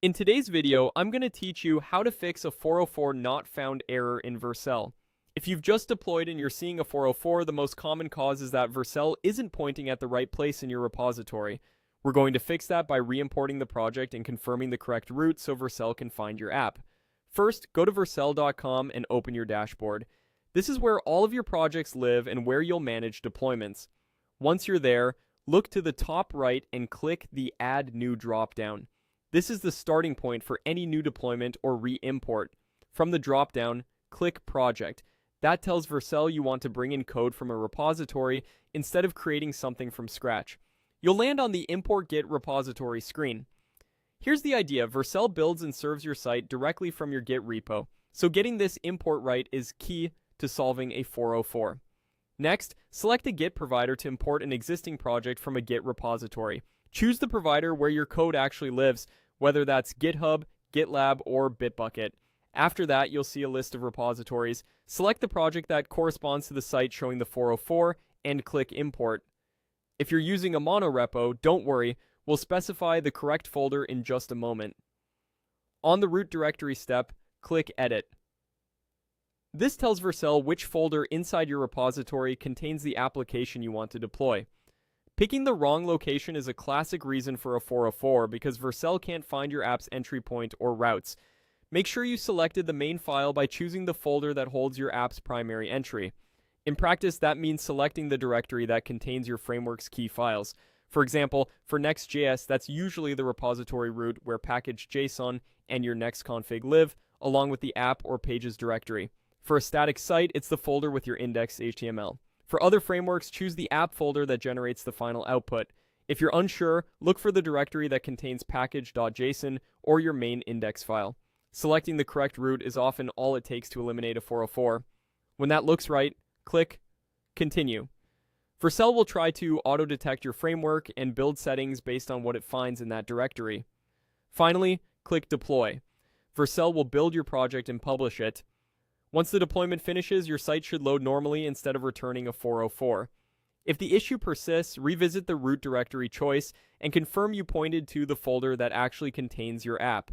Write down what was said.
In today's video, I'm going to teach you how to fix a 404 not found error in Vercel. If you've just deployed and you're seeing a 404, the most common cause is that Vercel isn't pointing at the right place in your repository. We're going to fix that by re-importing the project and confirming the correct route so Vercel can find your app. First, go to vercel.com and open your dashboard. This is where all of your projects live and where you'll manage deployments. Once you're there, look to the top right and click the Add New dropdown. This is the starting point for any new deployment or re-import. From the dropdown, click Project. That tells Vercel you want to bring in code from a repository instead of creating something from scratch. You'll land on the Import Git repository screen. Here's the idea. Vercel builds and serves your site directly from your Git repo, so getting this import right is key to solving a 404. Next, select a Git provider to import an existing project from a Git repository. Choose the provider where your code actually lives, whether that's GitHub, GitLab, or Bitbucket. After that, you'll see a list of repositories. Select the project that corresponds to the site showing the 404 and click Import. If you're using a monorepo, don't worry, we'll specify the correct folder in just a moment. On the root directory step, click Edit. This tells Vercel which folder inside your repository contains the application you want to deploy. Picking the wrong location is a classic reason for a 404 because Vercel can't find your app's entry point or routes. Make sure you selected the main file by choosing the folder that holds your app's primary entry. In practice, that means selecting the directory that contains your framework's key files. For example, for Next.js, that's usually the repository root where package.json and your next config live, along with the app or pages directory. For a static site, it's the folder with your index.html. For other frameworks, choose the app folder that generates the final output. If you're unsure, look for the directory that contains package.json or your main index file. Selecting the correct route is often all it takes to eliminate a 404. When that looks right, click Continue. Vercel will try to auto-detect your framework and build settings based on what it finds in that directory. Finally, click Deploy. Vercel will build your project and publish it. Once the deployment finishes, your site should load normally instead of returning a 404. If the issue persists, revisit the root directory choice and confirm you pointed to the folder that actually contains your app.